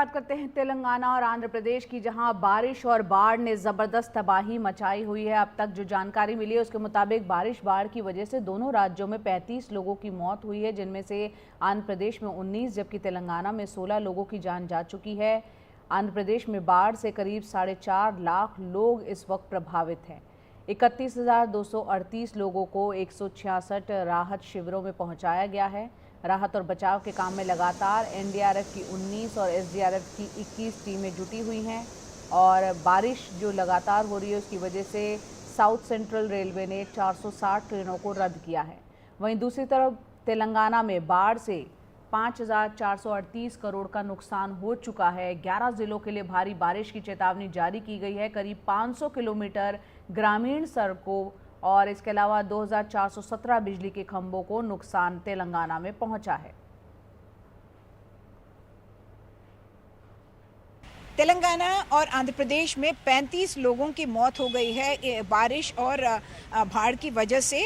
बात करते हैं तेलंगाना और आंध्र प्रदेश की, जहां बारिश और बाढ़ ने जबरदस्त तबाही मचाई हुई है। अब तक जो जानकारी मिली है उसके मुताबिक बारिश बाढ़ की वजह से दोनों राज्यों में 35 लोगों की मौत हुई है, जिनमें से आंध्र प्रदेश में 19 जबकि तेलंगाना में 16 लोगों की जान जा चुकी है। आंध्र प्रदेश में बाढ़ से करीब 4.5 लाख लोग इस वक्त प्रभावित हैं। 31,238 लोगों को 166 राहत शिविरों में पहुंचाया गया है। राहत और बचाव के काम में लगातार एनडीआरएफ की 19 और एसडीआरएफ की 21 टीमें जुटी हुई हैं और बारिश जो लगातार हो रही है उसकी वजह से साउथ सेंट्रल रेलवे ने 460 ट्रेनों को रद्द किया है। वहीं दूसरी तरफ तेलंगाना में बाढ़ से 5,438 करोड़ का नुकसान हो चुका है। 11 जिलों के लिए भारी बारिश की चेतावनी जारी की गई है। करीब 500 किलोमीटर ग्रामीण सड़कों और इसके अलावा 2,417 बिजली के खंभों को नुकसान तेलंगाना में पहुंचा है। तेलंगाना और आंध्र प्रदेश में 35 लोगों की मौत हो गई है बारिश और बाढ़ की वजह से।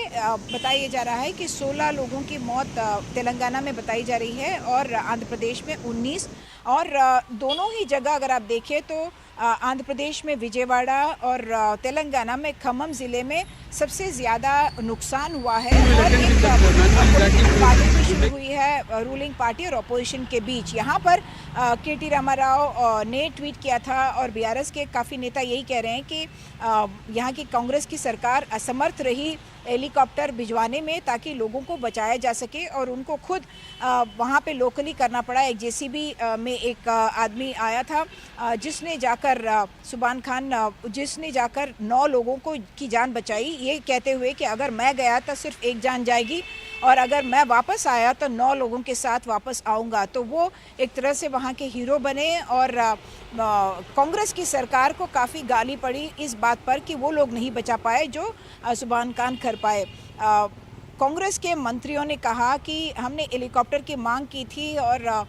बताया जा रहा है कि 16 लोगों की मौत तेलंगाना में बताई जा रही है और आंध्र प्रदेश में 19। और दोनों ही जगह अगर आप देखें तो आंध्र प्रदेश में विजयवाड़ा और तेलंगाना में खम्मम ज़िले में सबसे ज़्यादा नुकसान हुआ है। और एक बातचीत भी शुरू हुई है रूलिंग पार्टी और अपोजिशन के बीच। यहाँ पर के.टी. रामाराव ने ट्वीट किया था और बीआरएस के काफ़ी नेता यही कह रहे हैं कि यहाँ की कांग्रेस की सरकार असमर्थ रही हेलीकॉप्टर भिजवाने में ताकि लोगों को बचाया जा सके और उनको खुद वहाँ पे लोकली करना पड़ा। एक जेसीबी में एक आदमी आया था जिसने जाकर सुबान खान जिसने जाकर 9 लोगों को की जान बचाई, ये कहते हुए कि अगर मैं गया तो सिर्फ एक जान जाएगी और अगर मैं वापस आया तो 9 लोगों के साथ वापस आऊँगा। तो वो एक तरह से वहाँ के हीरो बने और कांग्रेस की सरकार को काफ़ी गाली पड़ी इस बात पर कि वो लोग नहीं बचा पाए जो सुबान खान कर पाए। कांग्रेस के मंत्रियों ने कहा कि हमने हेलीकॉप्टर की मांग की थी और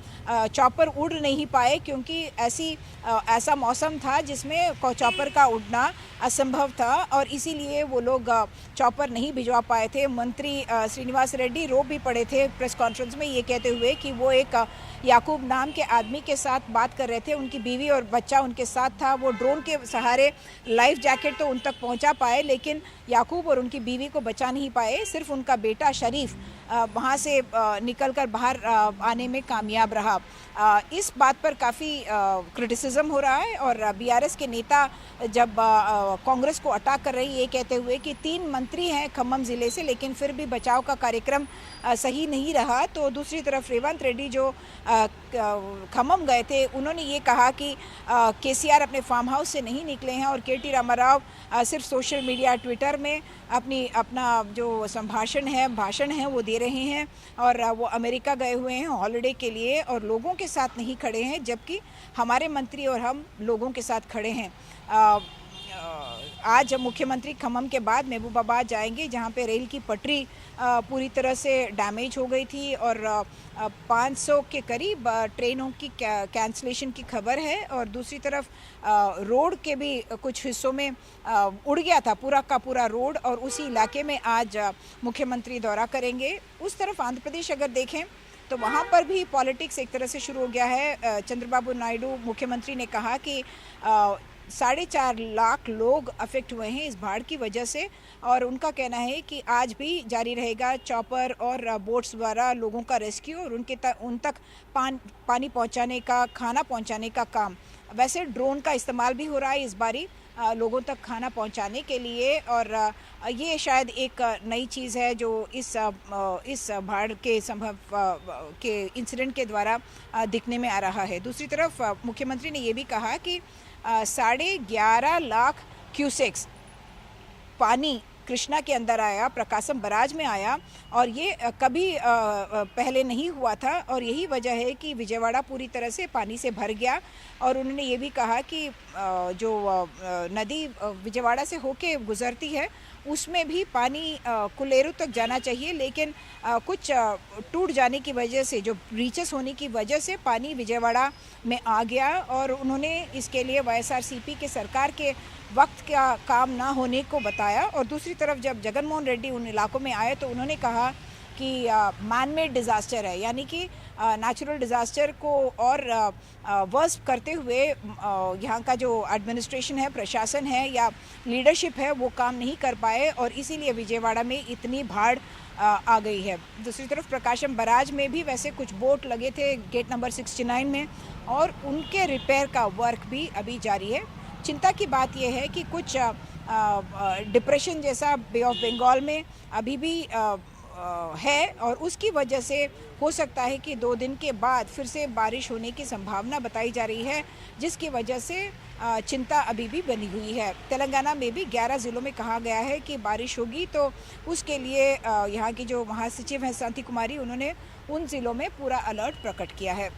चॉपर उड़ नहीं पाए क्योंकि ऐसा मौसम था जिसमें चॉपर का उड़ना असंभव था और इसीलिए वो लोग चॉपर नहीं भिजवा पाए थे। मंत्री श्रीनिवास रेड्डी रो भी पड़े थे प्रेस कॉन्फ्रेंस में ये कहते हुए कि वो एक याकूब नाम के आदमी के साथ बात कर रहे थे, उनकी बीवी और बच्चा उनके साथ था। वो ड्रोन के सहारे लाइफ जैकेट तो उन तक पहुंचा पाए लेकिन याकूब और उनकी बीवी को बचा नहीं पाए। सिर्फ उनका बेटा शरीफ वहां से निकलकर बाहर आने में कामयाब रहा। इस बात पर काफ़ी क्रिटिसिज्म हो रहा है और बीआरएस के नेता जब कांग्रेस को अटैक कर रही है ये कहते हुए कि 3 मंत्री हैं खम्मम ज़िले से लेकिन फिर भी बचाव का कार्यक्रम सही नहीं रहा। तो दूसरी तरफ रेवंत रेड्डी जो खम्मम गए थे उन्होंने ये कहा कि केसीआर अपने फार्म हाउस से नहीं निकले हैं और के.टी. रामाराव सिर्फ सोशल मीडिया ट्विटर में अपना जो भाषण है वो दे रहे हैं और वो अमेरिका गए हुए हैं हॉलिडे के लिए और लोगों के साथ नहीं खड़े हैं, जबकि हमारे मंत्री और हम लोगों के साथ खड़े हैं। आज मुख्यमंत्री खम्मम के बाद महबूबाबाद जाएंगे जहां पे रेल की पटरी पूरी तरह से डैमेज हो गई थी और 500 के करीब ट्रेनों की कैंसलेशन की खबर है और दूसरी तरफ रोड के भी कुछ हिस्सों में उड़ गया था पूरा का पूरा रोड और उसी इलाके में आज मुख्यमंत्री दौरा करेंगे। उस तरफ आंध्र प्रदेश अगर देखें तो वहाँ पर भी पॉलिटिक्स एक तरह से शुरू हो गया है। चंद्रबाबू नायडू मुख्यमंत्री ने कहा कि 4.5 लाख लोग अफेक्ट हुए हैं इस बाढ़ की वजह से और उनका कहना है कि आज भी जारी रहेगा चॉपर और बोट्स द्वारा लोगों का रेस्क्यू और उन तक पानी पहुंचाने का, खाना पहुंचाने का काम। वैसे ड्रोन का इस्तेमाल भी हो रहा है इस बारी लोगों तक खाना पहुंचाने के लिए और ये शायद एक नई चीज़ है जो इस बाढ़ के संभव के इंसिडेंट के द्वारा दिखने में आ रहा है। दूसरी तरफ मुख्यमंत्री ने ये भी कहा कि 11.5 लाख क्यूसेक्स पानी कृष्णा के अंदर आया, प्रकाशम बराज में आया और ये कभी पहले नहीं हुआ था और यही वजह है कि विजयवाड़ा पूरी तरह से पानी से भर गया। और उन्होंने ये भी कहा कि जो नदी विजयवाड़ा से होके गुजरती है उसमें भी पानी कुलेरू तक जाना चाहिए लेकिन कुछ टूट जाने की वजह से, जो ब्रीचेस होने की वजह से पानी विजयवाड़ा में आ गया और उन्होंने इसके लिए वाईएसआरसीपी के सरकार के वक्त का काम ना होने को बताया। और दूसरी तरफ जब जगन मोहन रेड्डी उन इलाकों में आए तो उन्होंने कहा कि मैन मेड डिज़ास्टर है, यानी कि नेचुरल डिज़ास्टर को और वर्स्ट करते हुए यहाँ का जो एडमिनिस्ट्रेशन है, प्रशासन है या लीडरशिप है, वो काम नहीं कर पाए और इसीलिए विजयवाड़ा में इतनी बाढ़ आ गई है। दूसरी तरफ प्रकाशम बराज में भी वैसे कुछ बोट लगे थे गेट नंबर 69 में और उनके रिपेयर का वर्क भी अभी जारी है। चिंता की बात यह है कि कुछ डिप्रेशन जैसा बे ऑफ बंगाल में अभी भी है और उसकी वजह से हो सकता है कि 2 दिन के बाद फिर से बारिश होने की संभावना बताई जा रही है, जिसकी वजह से चिंता अभी भी बनी हुई है। तेलंगाना में भी 11 ज़िलों में कहा गया है कि बारिश होगी, तो उसके लिए यहाँ की जो महासचिव हैं शांति कुमारी, उन्होंने उन ज़िलों में पूरा अलर्ट प्रकट किया है।